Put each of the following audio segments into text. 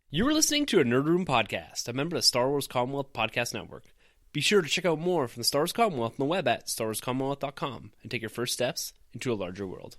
You were listening to a Nerd Room podcast, a member of the Star Wars Commonwealth Podcast Network. Be sure to check out more from the Star Wars Commonwealth on the web at starwarscommonwealth.com and take your first steps into a larger world.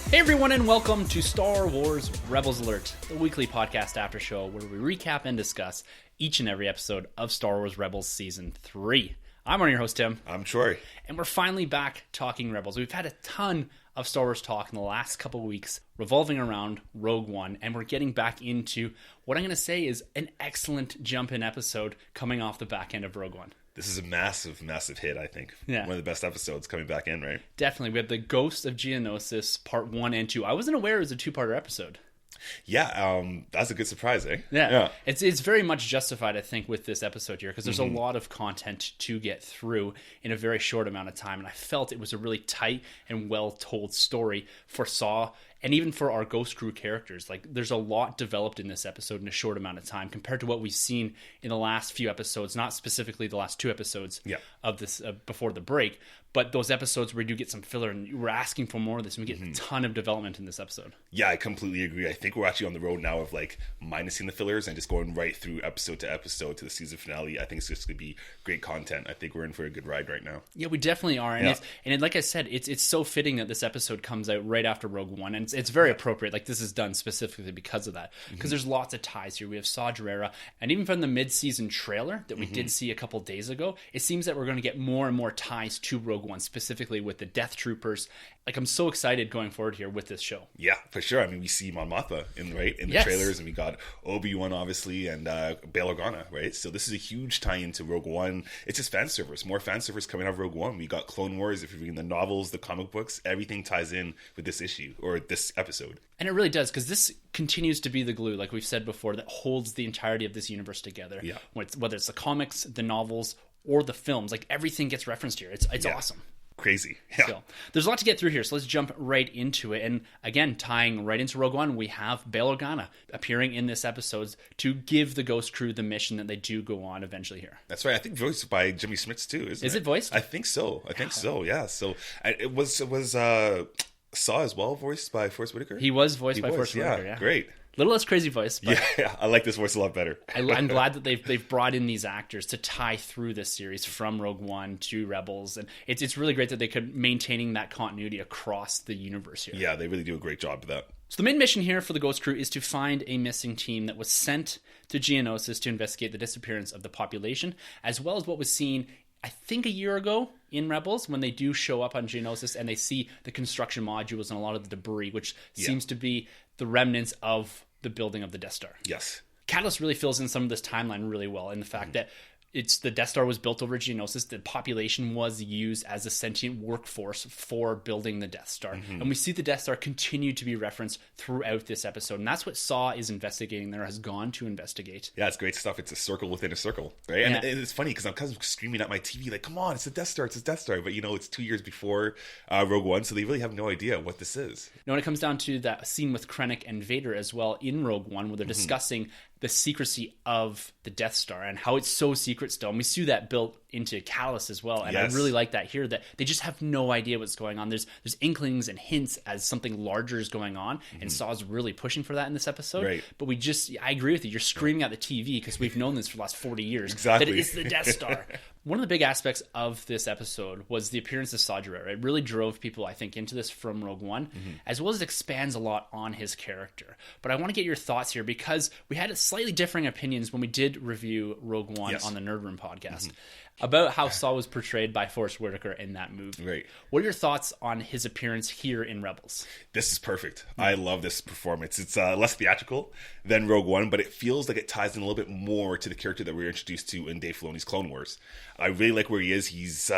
Hey everyone, and welcome to Star Wars Rebels Alert, the weekly podcast after show where we recap and discuss each and every episode of Star Wars Rebels Season 3. I'm one of your host, Tim. I'm Troy. And we're finally back talking Rebels. We've had a ton of Star Wars talk in the last couple of weeks revolving around Rogue One, and we're getting back into what I'm going to say is an excellent jump-in episode coming off the back end of Rogue One. This is a massive, massive hit, I think. Yeah. One of the best episodes coming back in, right? Definitely. We have the Ghosts of Geonosis Part 1 and 2. I wasn't aware it was a two-parter episode. Yeah, that's a good surprise, eh? Yeah. It's very much justified, I think, with this episode here, because there's a lot of content to get through in a very short amount of time, and I felt it was a really tight and well-told story for Saw, and even for our Ghost Crew characters. Like, there's a lot developed in this episode in a short amount of time compared to what we've seen in the last few episodes, not specifically the last two episodes of this before the break, but those episodes where we do get some filler, and we're asking for more of this, and we get a ton of development in this episode. Yeah, I completely agree. I think we're actually on the road now of like minusing the fillers and just going right through episode to episode to the season finale. I think it's just going to be great content. I think we're in for a good ride right now. Yeah, we definitely are. And like I said, it's so fitting that this episode comes out right after Rogue One, and it's very appropriate. Like, this is done specifically because of that, because there's lots of ties here. We have Saw Gerrera, and even from the mid-season trailer that we did see a couple days ago, it seems that we're going to get more and more ties to Rogue One, specifically with the Death Troopers. Like, I'm so excited going forward here with this show. Yeah, for sure. I mean, we see Mon Mothma in the trailers, and we got Obi-Wan, obviously, and Bail Organa, right? So this is a huge tie-in to Rogue One. It's just fan service. More fan service coming out of Rogue One. We got Clone Wars. If you're reading the novels, the comic books, everything ties in with this issue, or this episode. And it really does, because this continues to be the glue, like we've said before, that holds the entirety of this universe together. Yeah. Whether it's the comics, the novels, or the films, like, everything gets referenced here. It's awesome. Crazy. Yeah. So, there's a lot to get through here, so let's jump right into it. And again, tying right into Rogue One, we have Bail Organa appearing in this episode to give the Ghost Crew the mission that they do go on eventually here. That's right. I think voiced by Jimmy Smits too, isn't it? Is it voiced? I think so. Yeah. So it was Saw as well voiced by Forrest Whitaker? He was voiced by Forrest Whitaker, yeah. Great. Little less crazy voice, but yeah, I like this voice a lot better. I'm glad that they've brought in these actors to tie through this series from Rogue One to Rebels, and it's really great that they could maintaining that continuity across the universe here. Yeah, they really do a great job of that. So the main mission here for the Ghost Crew is to find a missing team that was sent to Geonosis to investigate the disappearance of the population, as well as what was seen, I think, a year ago in Rebels, when they do show up on Geonosis and they see the construction modules and a lot of the debris, which seems to be the remnants of the building of the Death Star. Yes. Catalyst really fills in some of this timeline really well, in the fact that the Death Star was built over Geonosis. The population was used as a sentient workforce for building the Death Star. And we see the Death Star continue to be referenced throughout this episode. And that's what Saw is investigating there, has gone to investigate. Yeah, it's great stuff. It's a circle within a circle, right? And it's funny because I'm kind of screaming at my TV like, come on, it's a Death Star, it's a Death Star. But, it's 2 years before Rogue One, so they really have no idea what this is. Now, when it comes down to that scene with Krennic and Vader as well in Rogue One, where they're discussing the secrecy of the Death Star and how it's so secret still. And we see that built into Catalyst as well. And I really like that here, that they just have no idea what's going on. There's inklings and hints as something larger is going on. And Saw's really pushing for that in this episode. Right. But I agree with you. You're screaming at the TV because we've known this for the last 40 years. Exactly. That it's the Death Star. One of the big aspects of this episode was the appearance of Saw Gerrera. It really drove people, I think, into this from Rogue One, as well as it expands a lot on his character. But I want to get your thoughts here, because we had slightly differing opinions when we did review Rogue One on the Nerd Room podcast. about how Saw was portrayed by Forrest Whitaker in that movie. Right. What are your thoughts on his appearance here in Rebels? This is perfect. I love this performance. It's less theatrical than Rogue One, but it feels like it ties in a little bit more to the character that we were introduced to in Dave Filoni's Clone Wars. I really like where he is. He's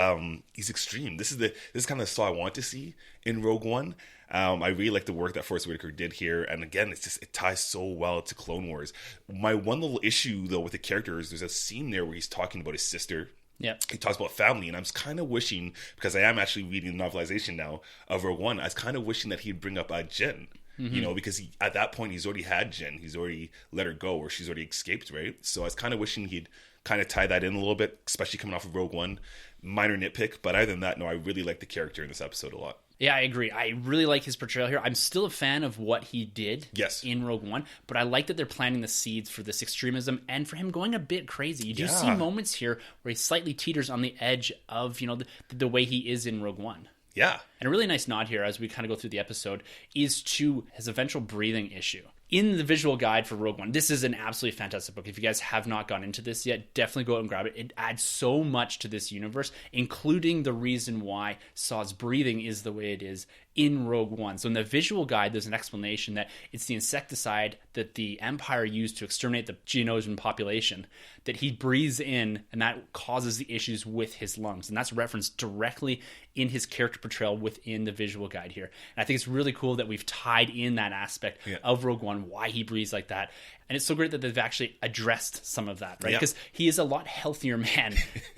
extreme. This is kind of the Saw I want to see in Rogue One. I really like the work that Forrest Whitaker did here, and again, it ties so well to Clone Wars. My one little issue though with the character is there's a scene there where he's talking about his sister Yeah. He talks about family, and I'm kind of wishing, because I am actually reading the novelization now of Rogue One, I was kind of wishing that he'd bring up Jyn. You know, because at that point he's already had Jyn. He's already let her go, or she's already escaped, right? So I was kind of wishing he'd kind of tie that in a little bit, especially coming off of Rogue One. Minor nitpick, but other than that, no, I really like the character in this episode a lot. Yeah, I agree. I really like his portrayal here. I'm still a fan of what he did in Rogue One, but I like that they're planting the seeds for this extremism and for him going a bit crazy. You do see moments here where he slightly teeters on the edge of, you know, the way he is in Rogue One. Yeah. And a really nice nod here as we kind of go through the episode is to his eventual breathing issue. In the visual guide for Rogue One, this is an absolutely fantastic book. If you guys have not gone into this yet, definitely go out and grab it. It adds so much to this universe, including the reason why Saw's breathing is the way it is in Rogue One. So in the visual guide, there's an explanation that it's the insecticide that the Empire used to exterminate the Geonosian population that he breathes in, and that causes the issues with his lungs. And that's referenced directly in his character portrayal within the visual guide here. And I think it's really cool that we've tied in that aspect of Rogue One, why he breathes like that. And it's so great that they've actually addressed some of that, right? Because he is a lot healthier man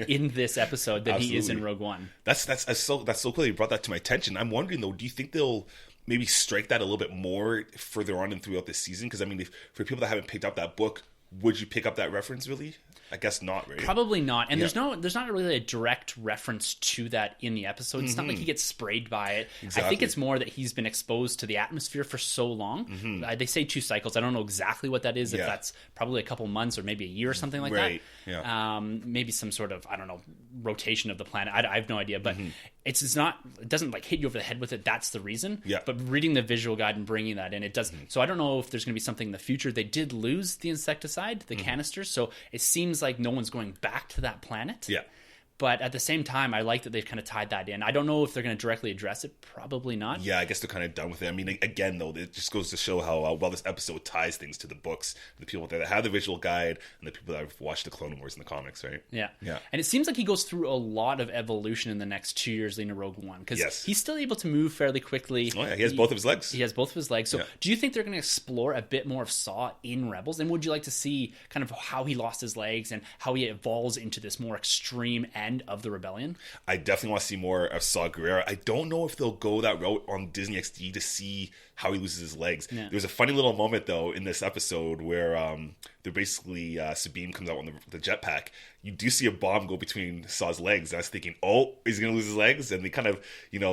in this episode than he is in Rogue One. That's so cool you brought that to my attention. I'm wondering, though, do you think they'll maybe strike that a little bit more further on and throughout this season? Because, I mean, for people that haven't picked up that book, would you pick up that reference, really? I guess not, right? Probably not. And there's not really a direct reference to that in the episode. It's not like he gets sprayed by it. Exactly. I think it's more that he's been exposed to the atmosphere for so long. They say 2 cycles. I don't know exactly what that is. If that's probably a couple months or maybe a year or something like that. Yeah. Maybe some sort of, I don't know, rotation of the planet. I have no idea. But it's not. It doesn't like hit you over the head with it. That's the reason. Yeah. But reading the visual guide and bringing that in, it does. So I don't know if there's going to be something in the future. They did lose the insecticide, the canister. So it seems like no one's going back to that planet. Yeah. But at the same time, I like that they've kind of tied that in. I don't know if they're going to directly address it. Probably not. Yeah, I guess they're kind of done with it. I mean, again, though, it just goes to show how well this episode ties things to the books, the people that have the visual guide, and the people that have watched the Clone Wars and the comics, right? Yeah. And it seems like he goes through a lot of evolution in the next 2 years leading to Rogue One. Because he's still able to move fairly quickly. Oh, yeah, he has both of his legs. He has both of his legs. So do you think they're going to explore a bit more of Saw in Rebels? And would you like to see kind of how he lost his legs and how he evolves into this more extreme end of the rebellion? I definitely want to see more of Saw Gerrera. I don't know if they'll go that route on Disney XD to see how he loses his legs. Yeah. There's a funny little moment, though, in this episode where they're basically Sabine comes out on the jetpack. You do see a bomb go between Saw's legs. And I was thinking, oh, is he going to lose his legs? And they kind of,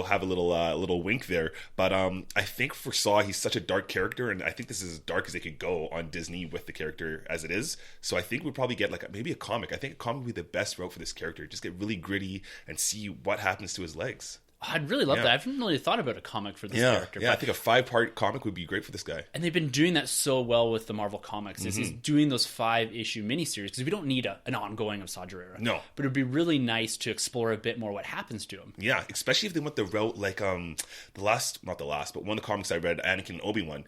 have a little wink there. But I think for Saw, he's such a dark character, and I think this is as dark as they could go on Disney with the character as it is. So I think we'd probably get maybe a comic. I think a comic would be the best route for this character. Just get really gritty and see what happens to his legs. I'd really love that. I haven't really thought about a comic for this character. Yeah, I think a 5-part comic would be great for this guy. And they've been doing that so well with the Marvel Comics. Is doing those 5-issue miniseries, because we don't need an ongoing of Saw Gerrera. No. But it would be really nice to explore a bit more what happens to him. Yeah, especially if they went the route like not the last, but one of the comics I read, Anakin and Obi-Wan,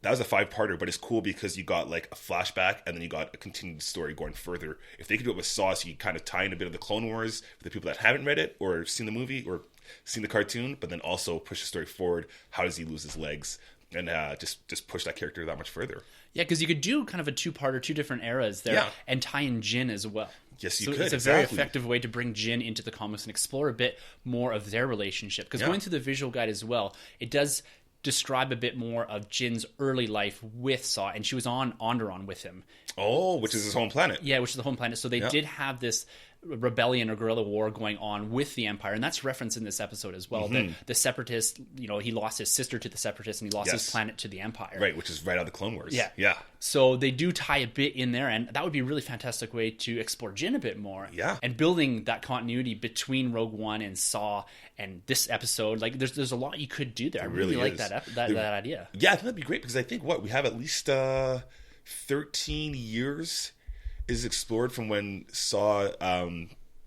that was a 5-parter, but it's cool because you got like a flashback and then you got a continued story going further. If they could do it with Saw, so you kind of tie in a bit of the Clone Wars for the people that haven't read it or seen the movie or seen the cartoon, but then also push the story forward. How does he lose his legs? And just push that character that much further. Yeah, because you could do kind of a 2-parter, 2 different eras there, and tie in Jyn as well. Yes, you could. It's a very effective way to bring Jyn into the comics and explore a bit more of their relationship. Because going through the visual guide as well, it does describe a bit more of Jin's early life with Saw, and she was on Onderon with him. Oh, which is his home planet. Yeah, which is the home planet. So they did have this rebellion or guerrilla war going on with the Empire, and that's referenced in this episode as well. The Separatists, he lost his sister to the Separatists, and he lost his planet to the Empire. Right, which is right out of the Clone Wars. Yeah. So they do tie a bit in there, and that would be a really fantastic way to explore Jyn a bit more. Yeah. And building that continuity between Rogue One and Saw and this episode. Like, there's a lot you could do there. I really like that idea. Yeah, I think that'd be great, because I think we have at least 13 years is explored from when Saw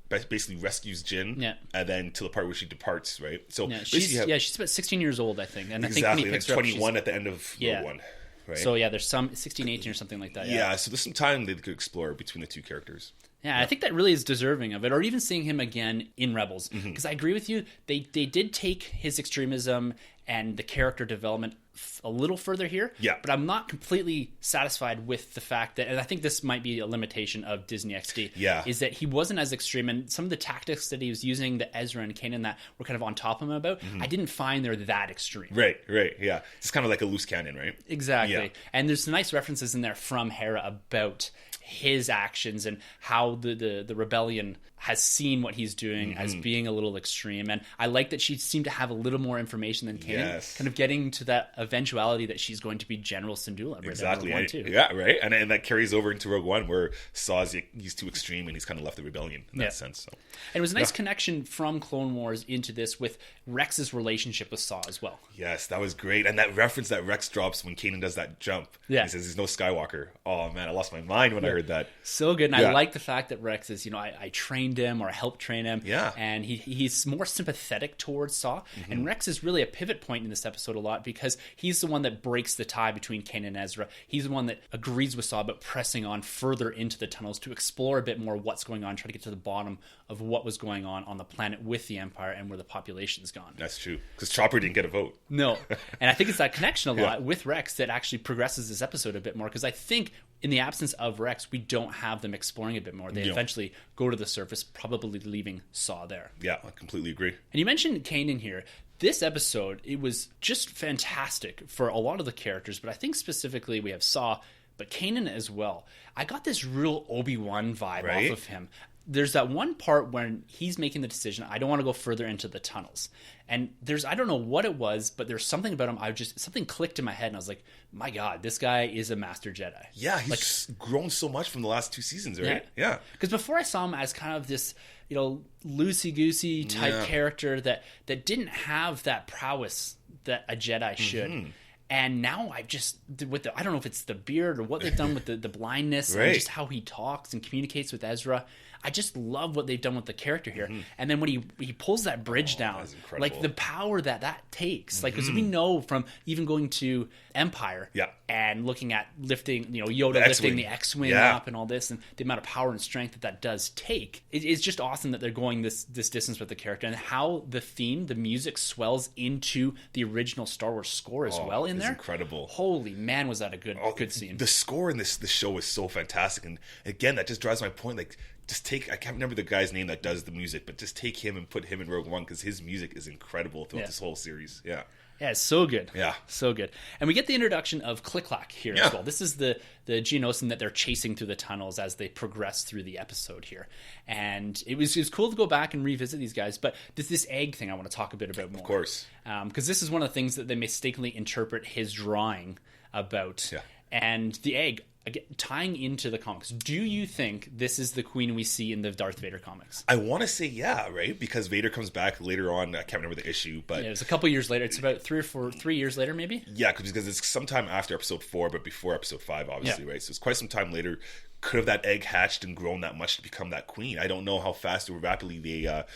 basically rescues Jyn, and then to the part where she departs, right? So she's about 16 years old, I think, and exactly. I think when he picks her 21 at the end of Rogue One, right? So there's some 16, 18 or something like that. Yeah, so there's some time they could explore between the two characters. Yeah, I think that really is deserving of it, or even seeing him again in Rebels. Because I agree with you, they did take his extremism and the character development a little further here. Yeah. But I'm not completely satisfied with the fact that, and I think this might be a limitation of Disney XD, Yeah. is that he wasn't as extreme, and some of the tactics that he was using, that Ezra and Kanan that were kind of on top of him about, I didn't find they're that extreme. Right, yeah. It's kind of like a loose cannon, right? Exactly. Yeah. And there's some nice references in there from Hera about his actions and how the rebellion has seen what he's doing as being a little extreme. And I like that she seemed to have a little more information than Kanan, Yes. kind of getting to that eventuality that she's going to be General Syndulla. Right, Exactly. Rogue One too. Yeah, right. And that carries over into Rogue One, where Saw's he's too extreme and he's kind of left the rebellion in that sense. So. And it was a nice connection from Clone Wars into this with Rex's relationship with Saw as well. Yes, that was great. And that reference that Rex drops when Kanan does that jump. Yeah. He says he's no Skywalker. Oh, man, I lost my mind when I heard that. So good. And I like the fact that Rex is, I trained him, or I helped train him. Yeah. And he's more sympathetic towards Saw. And Rex is really a pivot point in this episode a lot, because he's the one that breaks the tie between Kanan and Ezra. He's the one that agrees with Saw about pressing on further into the tunnels to explore a bit more what's going on, try to get to the bottom of what was going on the planet with the Empire and where the population's gone. That's true. Because Chopper didn't get a vote. No. And I think it's that connection a lot with Rex that actually progresses this episode a bit more, because I think in the absence of Rex, we don't have them exploring a bit more. They eventually go to the surface, probably leaving Saw there. Yeah, I completely agree. And you mentioned Kanan here. This episode, it was just fantastic for a lot of the characters, but I think specifically we have Saw, but Kanan as well. I got this real Obi-Wan vibe off of him. There's that one part when he's making the decision, I don't want to go further into the tunnels. And I don't know what it was, but there's something about him, something clicked in my head, and I was like, my God, this guy is a master Jedi. Yeah, he's grown so much from the last 2 seasons, right? Yeah. Because before I saw him as kind of this, loosey-goosey type character that didn't have that prowess that a Jedi should. And now I just, I don't know if it's the beard or what they've done with the blindness and just how he talks and communicates with Ezra. I just love what they've done with the character here. And then when he pulls that bridge down, like the power that takes, like, because we know from even going to Empire and looking at lifting, Yoda lifting the X-Wing up and all this, and the amount of power and strength that does take. It's just awesome that they're going this distance with the character, and how the theme, the music swells into the original Star Wars score as well in there. Incredible. Holy man, was that a good scene. The score in this show is so fantastic. And again, that just drives my point. Like, I can't remember the guy's name that does the music, but just take him and put him in Rogue One, because his music is incredible throughout this whole series. Yeah, it's so good. Yeah, so good. And we get the introduction of Click-Clack here as well. This is the Geonosis that they're chasing through the tunnels as they progress through the episode here. And it was cool to go back and revisit these guys. But this egg thing I want to talk a bit about more. Of course. Because this is one of the things that they mistakenly interpret his drawing about. Yeah. And the egg, again, tying into the comics, do you think this is the queen we see in the Darth Vader comics? I want to say right? Because Vader comes back later on. I can't remember the issue, but... it was a couple years later. It's about 3 years later, maybe? Yeah, because it's sometime after episode 4, but before episode 5, obviously, right? So it's quite some time later. Could have that egg hatched and grown that much to become that queen? I don't know how fast or rapidly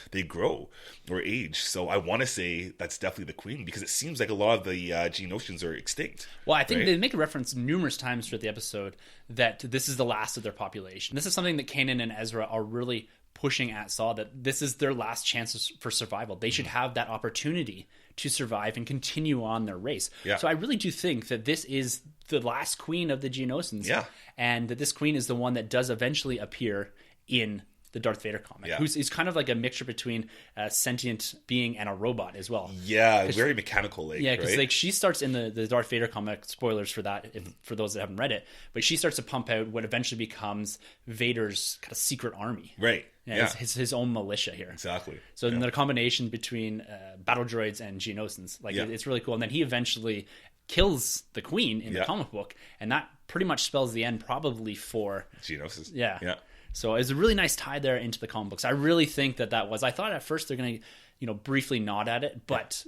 they grow or age. So I want to say that's definitely the queen, because it seems like a lot of the Geonosians are extinct. Well, I think they make a reference numerous times throughout the episode that this is the last of their population. This is something that Kanan and Ezra are really pushing at Saw, that this is their last chance for survival. They should have that opportunity to survive and continue on their race. Yeah. So I really do think that this is the last queen of the Geonosians. Yeah. And that this queen is the one that does eventually appear in the Darth Vader comic, who's kind of like a mixture between a sentient being and a robot as well. Yeah, very mechanical. Because like she starts in the Darth Vader comic, spoilers for that for those that haven't read it, but she starts to pump out what eventually becomes Vader's kind of secret army. Right. Yeah. His own militia here. Exactly. So the combination between battle droids and Geonosians, it's really cool. And then he eventually kills the queen in the comic book, and that pretty much spells the end probably for Geonosis. Yeah. So it's a really nice tie there into the comic books. I really think that was. I thought at first they're going to, briefly nod at it, but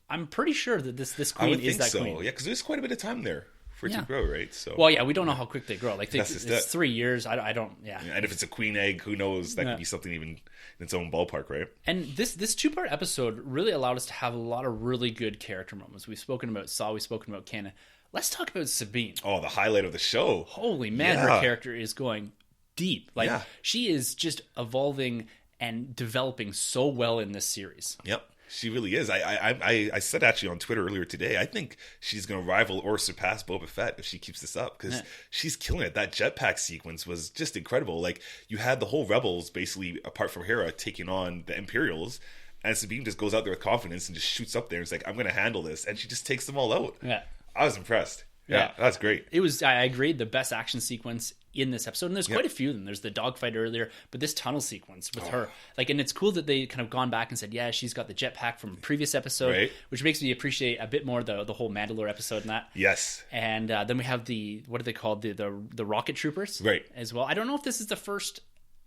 I'm pretty sure that this queen is that queen. Yeah, because there's quite a bit of time there for it to grow, right? So we don't know how quick they grow. Like it's 3 years. I don't. Yeah. And if it's a queen egg, who knows? That could be something even in its own ballpark, right? And this 2-part episode really allowed us to have a lot of really good character moments. We've spoken about Saw. We've spoken about Kanan. Let's talk about Sabine. Oh, the highlight of the show. Holy man, her character is going deep. She is just evolving and developing so well in this series. Yep. She really is. I said actually on Twitter earlier today, I think she's going to rival or surpass Boba Fett if she keeps this up, because she's killing it. That jetpack sequence was just incredible. Like, you had the whole Rebels, basically, apart from Hera, taking on the Imperials, and Sabine just goes out there with confidence and just shoots up there. And it's like, I'm going to handle this. And she just takes them all out. Yeah. I was impressed. Yeah, that's great. It was, I agreed, the best action sequence in this episode, and there's quite a few of them. There's the dogfight earlier, but this tunnel sequence with her, like, and it's cool that they kind of gone back and said, yeah, she's got the jetpack from a previous episode, which makes me appreciate a bit more the whole Mandalore episode and that. Yes. And then we have what are they called, the rocket troopers, as well. I don't know if this is the first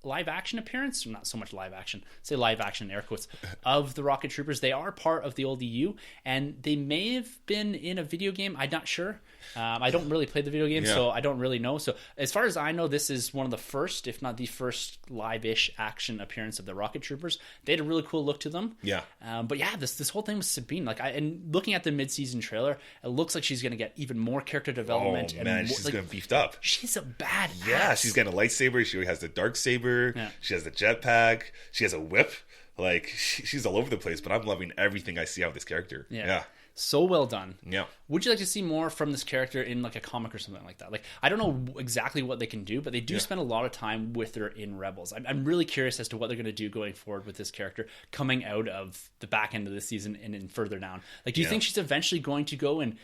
live action appearance, or not so much live action, say live action in air quotes, of the rocket troopers. They are part of the old EU, and they may have been in a video game. I'm not sure. I don't really play the video game, so I don't really know. So as far as I know, this is one of the first, if not the first, live-ish action appearance of the rocket troopers. They had a really cool look to them. Yeah. But yeah, this whole thing with Sabine, like, and looking at the mid-season trailer, it looks like she's going to get even more character development. Oh man, she's going to beefed up. She's a badass. Yeah, she's getting a lightsaber. She has the dark saber. Yeah. She has the jetpack. She has a whip. Like, she's all over the place. But I'm loving everything I see out of this character. Yeah. So well done. Yeah. Would you like to see more from this character in like a comic or something like that? Like, I don't know exactly what they can do, but they do spend a lot of time with her in Rebels. I'm really curious as to what they're going to do going forward with this character coming out of the back end of the season and further down. Like, do you think she's eventually going to go and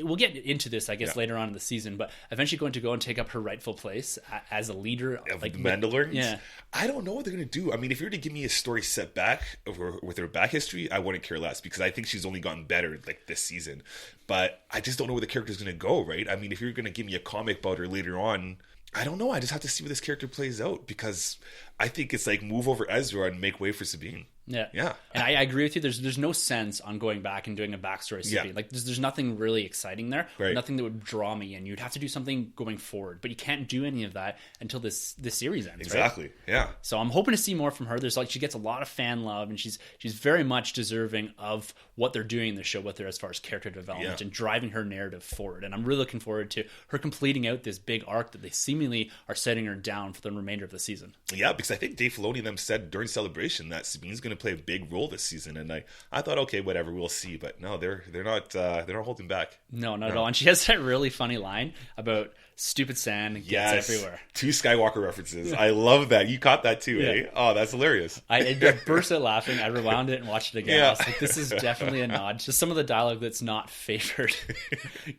we'll get into this, I guess, later on in the season, but eventually going to go and take up her rightful place as a leader of like the Mandalorians? Yeah. I don't know what they're going to do. I mean, if you were to give me a story set back with her back history, I wouldn't care less, because I think she's only gotten better like this season. But I just don't know where the character's going to go, right? I mean, if you're going to give me a comic about her later on, I don't know. I just have to see where this character plays out, because I think it's like move over Ezra and make way for Sabine. Yeah. And I agree with you. There's no sense on going back and doing a backstory Sabine. Like, there's nothing really exciting there. Nothing that would draw me in. You'd have to do something going forward, but you can't do any of that until this series ends. Exactly. Yeah. So I'm hoping to see more from her. There's she gets a lot of fan love, and she's very much deserving of what they're doing in the show with her as far as character development and driving her narrative forward. And I'm really looking forward to her completing out this big arc that they seemingly are setting her down for the remainder of the season. Yeah, because I think Dave Filoni them said during Celebration that Sabine's going to play a big role this season, and I thought, okay, whatever, we'll see. But no, they're not holding back. No, not at all. And she has that really funny line about stupid sand gets everywhere. 2 Skywalker references. I love that. You caught that too, eh? Oh, that's hilarious. I burst out laughing. I rewound it and watched it again. I was like, this is definitely a nod. Just some of the dialogue that's not favored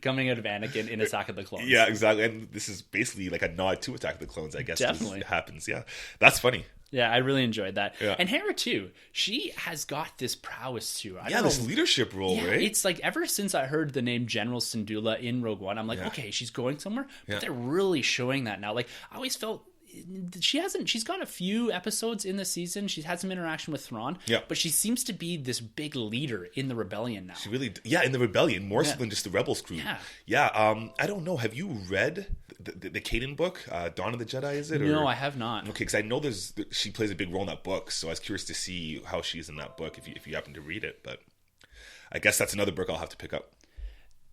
coming out of Anakin in Attack of the Clones. Yeah, exactly. And this is basically like a nod to Attack of the Clones, I guess. Definitely. It happens. Yeah. That's funny. Yeah, I really enjoyed that. Yeah. And Hera, too. She has got this prowess, too. This leadership role, right? It's like, ever since I heard the name General Syndulla in Rogue One, I'm like, okay, she's going somewhere. But they're really showing that now. Like, I always felt she's got a few episodes in the season. She's had some interaction with Thrawn, but she seems to be this big leader in the rebellion now. She really, in the rebellion, more so than just the Rebels crew. I don't know. Have you read the Kanan book, Dawn of the Jedi? Is it? No, I have not. Okay, because I know she plays a big role in that book, so I was curious to see how she's in that book if you happen to read it. But I guess that's another book I'll have to pick up.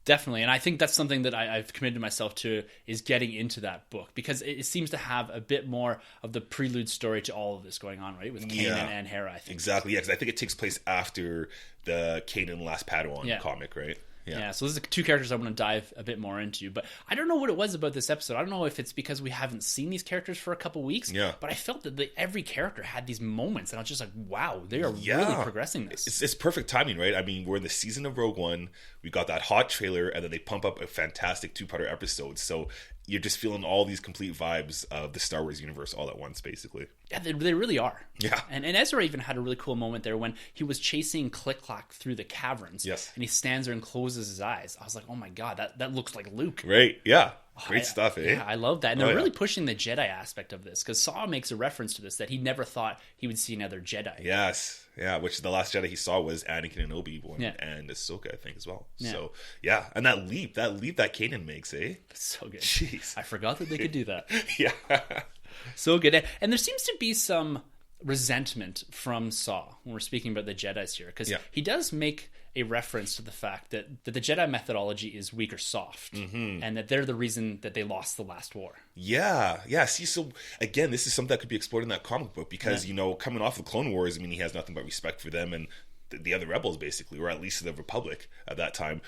Definitely, and I think that's something that I've committed myself to, is getting into that book, because it seems to have a bit more of the prelude story to all of this going on, right? With Kanan and Hera, I think. Exactly, because I think it takes place after the Kanan Last Padawan comic, right? Yeah, so those are 2 characters I want to dive a bit more into. But I don't know what it was about this episode. I don't know if it's because we haven't seen these characters for a couple weeks. But I felt that every character had these moments, and I was just like, wow, they are really progressing this. It's perfect timing, right? I mean, we're in the season of Rogue One. We got that hot trailer, and then they pump up a fantastic 2-parter episode. So you're just feeling all these complete vibes of the Star Wars universe all at once, basically. Yeah, they really are. Yeah. And Ezra even had a really cool moment there when he was chasing Click-Clack through the caverns. Yes. And he stands there and closes his eyes. I was like, oh my God, that looks like Luke. Right, yeah. Great stuff, eh? Yeah, I love that. And they're really pushing the Jedi aspect of this, because Saw makes a reference to this, that he never thought he would see another Jedi. Yes. Yeah, which the last Jedi he saw was Anakin and Obi-Wan and Ahsoka, I think, as well. Yeah. So, yeah. And that leap that Kanan makes, eh? So good. Jeez. I forgot that they could do that. Yeah. So good. And there seems to be some resentment from Saw when we're speaking about the Jedis here, because he does make a reference to the fact that the Jedi methodology is weak or soft, and that they're the reason that they lost the last war. Yeah. See, so again, this is something that could be explored in that comic book, because, coming off the Clone Wars, I mean, he has nothing but respect for them, and the other rebels, basically, or at least the Republic at that time.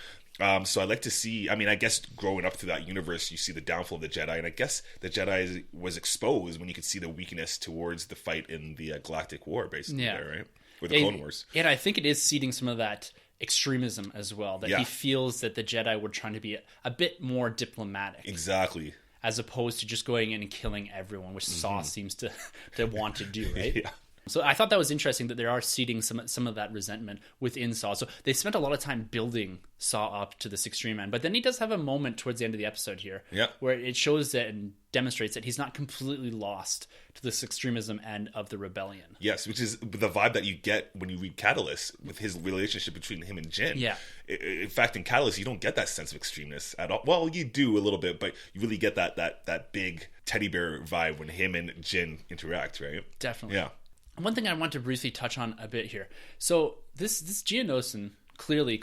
So I'd like to see, I mean, I guess growing up through that universe, you see the downfall of the Jedi, and I guess the Jedi was exposed when you could see the weakness towards the fight in the Galactic War, basically, there, right? Or the Clone Wars. And I think it is seeding some of that extremism as well, that he feels that the Jedi were trying to be a bit more diplomatic. Exactly. As opposed to just going in and killing everyone, which Saw seems to want to do, right? Yeah. So I thought that was interesting that they are seeding some of that resentment within Saw. So they spent a lot of time building Saw up to this extreme end. But then he does have a moment towards the end of the episode here where it shows that and demonstrates that he's not completely lost to this extremism end of the rebellion. Yes, which is the vibe that you get when you read Catalyst with his relationship between him and Jin. Yeah. In fact, in Catalyst, you don't get that sense of extremeness at all. Well, you do a little bit, but you really get that big teddy bear vibe when him and Jin interact, right? Definitely. Yeah. One thing I want to briefly touch on a bit here. So this Geonosis clearly,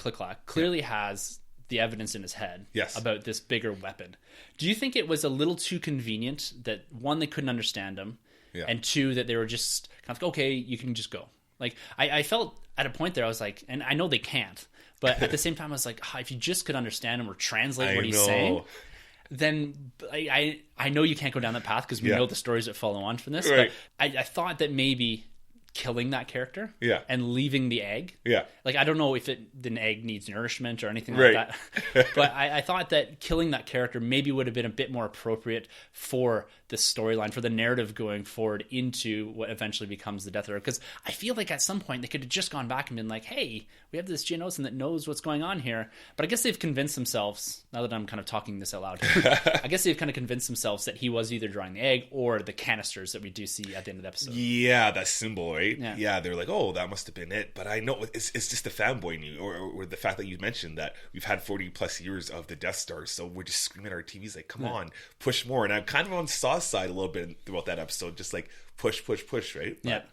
clearly has the evidence in his head about this bigger weapon. Do you think it was a little too convenient that, one, they couldn't understand him, and two, that they were just kind of like, okay, you can just go? Like, I felt at a point there, I was like, and I know they can't, but at the same time, I was like, if you just could understand him or translate what he's saying, then I know you can't go down that path because we know the stories that follow on from this. Right. But I thought that maybe killing that character and leaving the egg. Yeah. Like, I don't know if the egg needs nourishment or anything like that. But I thought that killing that character maybe would have been a bit more appropriate for the storyline, for the narrative going forward into what eventually becomes the Death Star. Because I feel like at some point they could have just gone back and been like, hey, we have this Geonosis that knows what's going on here. But I guess they've convinced themselves, now that I'm kind of talking this out loud, I guess they've kind of convinced themselves that he was either drawing the egg or the canisters that we do see at the end of the episode. Yeah, that symbol, right? Yeah, they're like, oh, that must have been it. But I know it's just the fanboy in you, or the fact that you mentioned that we've had 40 plus years of the Death Star, so we're just screaming at our TVs like, come on, push more. And I'm kind of on Saw's side a little bit throughout that episode, just like push, right? But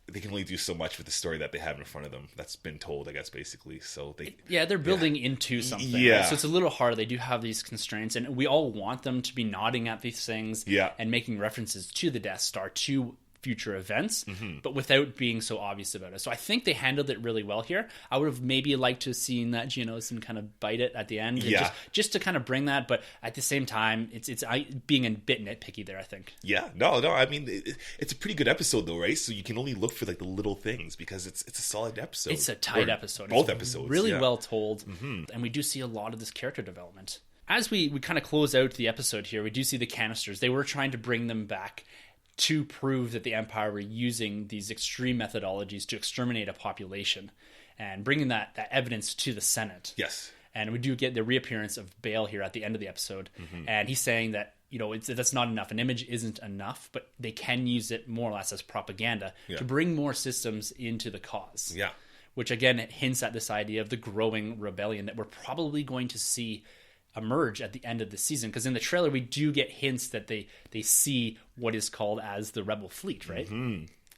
they can only do so much with the story that they have in front of them. That's been told, I guess, basically. So they're building into something. Yeah. Right? So it's a little hard. They do have these constraints, and we all want them to be nodding at these things and making references to the Death Star, to future events, but without being so obvious about it. So I think they handled it really well here. I would have maybe liked to have seen that Geonosis and kind of bite it at the end, just to kind of bring that. But at the same time, it's being a bit nitpicky there, I think. Yeah, no. I mean, it's a pretty good episode though, right? So you can only look for like the little things because it's a solid episode. It's a tight episode. Both episodes, really well told, and we do see a lot of this character development. As we kind of close out the episode here, we do see the canisters. They were trying to bring them back to prove that the Empire were using these extreme methodologies to exterminate a population and bringing that evidence to the Senate. Yes. And we do get the reappearance of Bale here at the end of the episode. And he's saying that, that's not enough. An image isn't enough, but they can use it more or less as propaganda to bring more systems into the cause. Yeah. Which, again, hints at this idea of the growing rebellion that we're probably going to see emerge at the end of the season, because in the trailer we do get hints that they see what is called as the Rebel Fleet, right?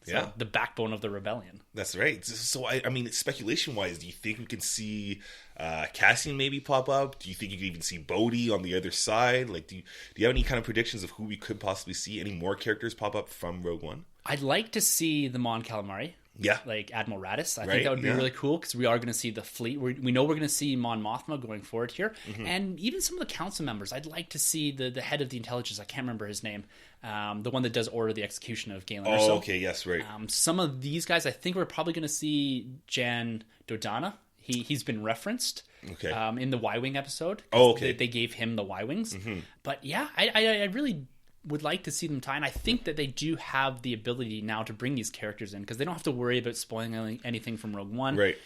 So the backbone of the rebellion. That's right. So I mean, speculation wise, do you think we can see Cassian maybe pop up? Do you think you could even see Bodhi on the other side? Like, do you have any kind of predictions of who we could possibly see? Any more characters pop up from Rogue One? I'd like to see the Mon Calamari. Yeah. Like Admiral Raddus. I think that would be really cool, because we are going to see the fleet. We know we're going to see Mon Mothma going forward here. And even some of the council members. I'd like to see the head of the intelligence. I can't remember his name. The one that does order the execution of Galen Erso. Oh, okay. Yes, right. Some of these guys, I think we're probably going to see Jan Dodonna. He's been referenced in the Y-Wing episode. Oh, okay. They gave him the Y-Wings. But yeah, I really would like to see them tie, and I think that they do have the ability now to bring these characters in, because they don't have to worry about spoiling anything from Rogue One. Right.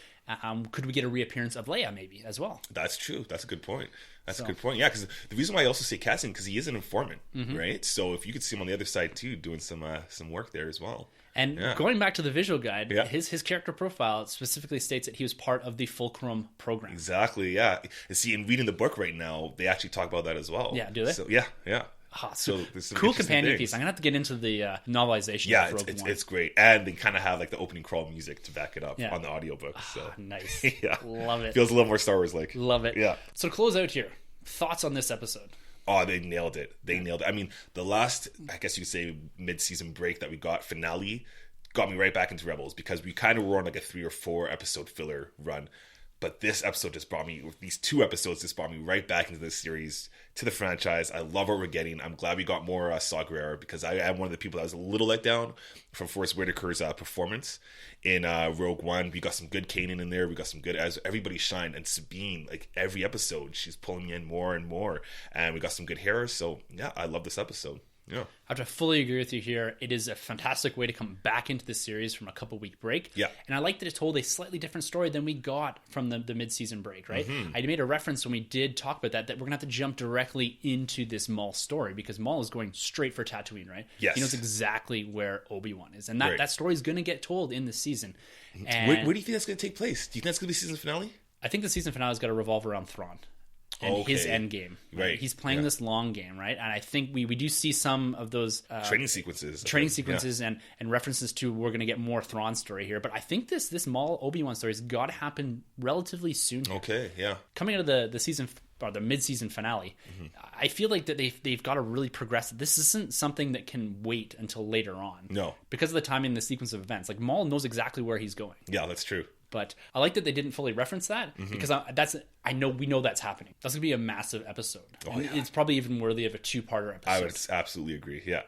Could we get a reappearance of Leia maybe as well? That's true. That's a good point. A good point. Yeah, because the reason why I also say Cassian, because he is an informant, right? So if you could see him on the other side too, doing some work there as well. And going back to the visual guide, his character profile specifically states that he was part of the Fulcrum program. Exactly. Yeah. And see, in reading the book right now, they actually talk about that as well. Yeah. Do they? So yeah. So cool companion piece. I'm gonna have to get into the novelization. Yeah, it's great, and they kind of have like the opening crawl music to back it up on the audiobook. So nice. Love it. Feels a little more Star Wars like. Love it. Yeah. So to close out here, thoughts on this episode? Oh, they nailed it. I mean, the last, I guess you could say, mid-season break that we got, finale, got me right back into Rebels, because we kind of were on like a 3 or 4 episode filler run. But this episode just brought me, these 2 episodes just brought me right back into this series, to the franchise. I love what we're getting. I'm glad we got more Saw Gerrera, because I am one of the people that was a little let down from Forrest Whitaker's performance in Rogue One. We got some good Kanan in there. We got some good, as everybody shined. And Sabine, like every episode, she's pulling me in more and more. And we got some good Hera. So yeah, I love this episode. Yeah. I have to fully agree with you here. It is a fantastic way to come back into the series from a couple-week break. Yeah. And I like that it told a slightly different story than we got from the mid-season break, right? Mm-hmm. I made a reference when we did talk about that we're going to have to jump directly into this Maul story, because Maul is going straight for Tatooine, right? Yes. He knows exactly where Obi-Wan is. And that, Right. that story is going to get told in this season. And Where do you think that's going to take place? Do you think that's going to be season finale? I think the season finale is going to revolve around Thrawn and his end game. Right. He's playing this long game, right? And I think we do see some of those Training sequences. and references to, we're going to get more Thrawn story here. But I think this Maul Obi-Wan story has got to happen relatively soon. Okay, yeah. Coming out of the season, or the mid-season finale, I feel like that they've got to really progress. This isn't something that can wait until later on. No. Because of the timing and the sequence of events. Like, Maul knows exactly where he's going. Yeah, that's true. But I like that they didn't fully reference that, because we know that's happening. That's going to be a massive episode. Oh, yeah. It's probably even worthy of a 2-parter episode. I would absolutely agree, yeah.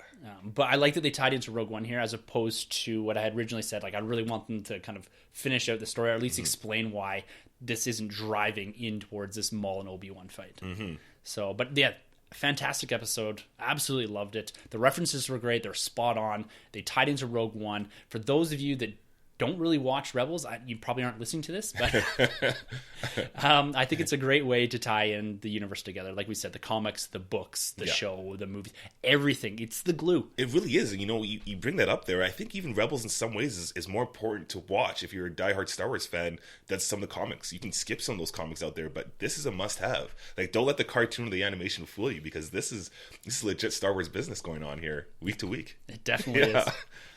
But I like that they tied into Rogue One here, as opposed to what I had originally said. Like, I really want them to kind of finish out the story, or at least explain why this isn't driving in towards this Maul and Obi-Wan fight. So, but yeah, fantastic episode. Absolutely loved it. The references were great. They're spot on. They tied into Rogue One. For those of you that don't really watch Rebels, you probably aren't listening to this, but I think it's a great way to tie in the universe together. Like we said, the comics, the books, the show, the movies, everything. It's the glue. It really is. You know, you bring that up there. I think even Rebels in some ways is more important to watch if you're a diehard Star Wars fan than some of the comics. You can skip some of those comics out there, but this is a must-have. Like, don't let the cartoon or the animation fool you, because this is legit Star Wars business going on here week to week. It definitely is.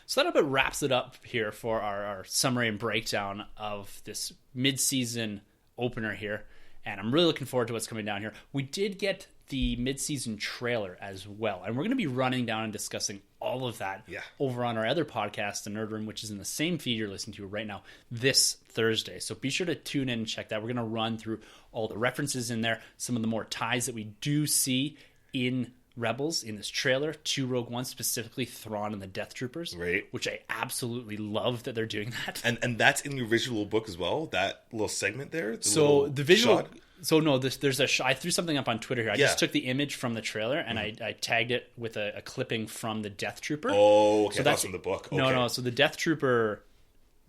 So that about wraps it up here for our summary and breakdown of this mid-season opener here. And I'm really looking forward to what's coming down here. We did get the mid-season trailer as well. And we're going to be running down and discussing all of that over on our other podcast, The Nerd Room, which is in the same feed you're listening to right now, this Thursday. So be sure to tune in and check that. We're going to run through all the references in there, some of the more ties that we do see in Rebels in this trailer to Rogue One, specifically Thrawn and the Death Troopers, right? Which I absolutely love that they're doing that. And that's in the original book as well. That little segment there. So the visual. Shot. So no, there's a shot. I threw something up on Twitter here. I just took the image from the trailer and I tagged it with a clipping from the Death Trooper. Oh, okay. So that's from the book. Okay. No. So the Death Trooper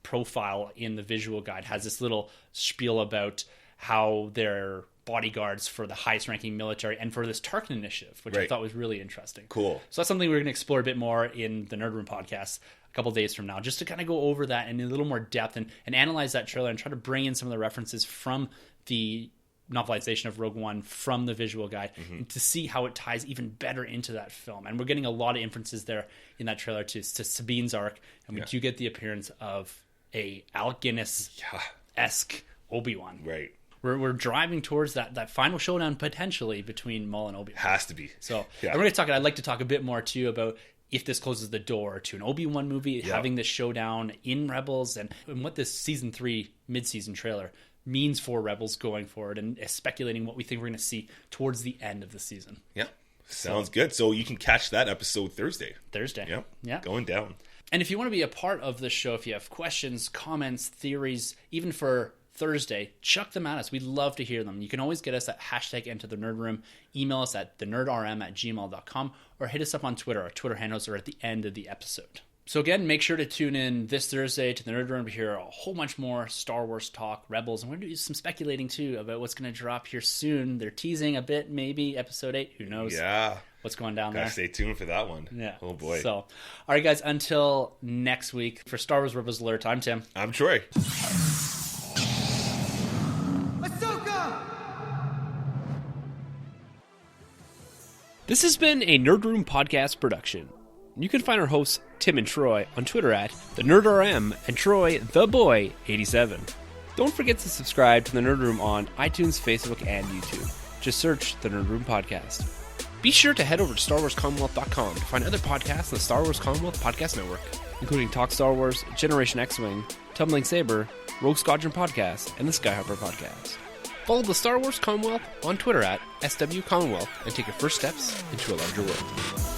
profile in the visual guide has this little spiel about how they're bodyguards for the highest ranking military and for this Tarkin initiative, which I thought was really interesting. Cool. So that's something we're going to explore a bit more in the Nerd Room podcast a couple days from now, just to kind of go over that in a little more depth and analyze that trailer and try to bring in some of the references from the novelization of Rogue One from the visual guide to see how it ties even better into that film. And we're getting a lot of inferences there in that trailer to Sabine's arc, and we do get the appearance of a Alec Guinness-esque Obi-Wan. Right. We're driving towards that final showdown potentially between Maul and Obi-Wan. Has to be. So I'm going to talk. I'd like to talk a bit more too about if this closes the door to an Obi-Wan movie, having this showdown in Rebels, and what this season 3 mid-season trailer means for Rebels going forward, and speculating what we think we're going to see towards the end of the season. Yeah, sounds good. So you can catch that episode Thursday. Yep. Yeah, going down. And if you want to be a part of the show, if you have questions, comments, theories, even for Thursday, chuck them at us. We'd love to hear them. You can always get us at #EnterTheNerdRoom. Email us at thenerdrm@gmail.com, or hit us up on Twitter. Our Twitter handles are at the end of the episode. So again, make sure to tune in this Thursday to the Nerd Room to hear a whole bunch more Star Wars talk, Rebels, and we're going to do some speculating too about what's going to drop here soon. They're teasing a bit, maybe Episode 8. Who knows? Yeah. What's going down there? Gotta stay tuned for that one. Yeah. Oh boy. So, all right, guys. Until next week, for Star Wars Rebels Alert, I'm Tim. I'm Troy. This has been a Nerd Room podcast production. You can find our hosts, Tim and Troy, on Twitter at TheNerdRM and Troy TheBoy87. Don't forget to subscribe to the Nerd Room on iTunes, Facebook, and YouTube. Just search the Nerd Room Podcast. Be sure to head over to StarWarsCommonwealth.com to find other podcasts on the Star Wars Commonwealth Podcast Network. including Talk Star Wars, Generation X-Wing, Tumbling Saber, Rogue Squadron Podcast, and the Skyhopper Podcast. Follow the Star Wars Commonwealth on Twitter at SW Commonwealth and take your first steps into a larger world.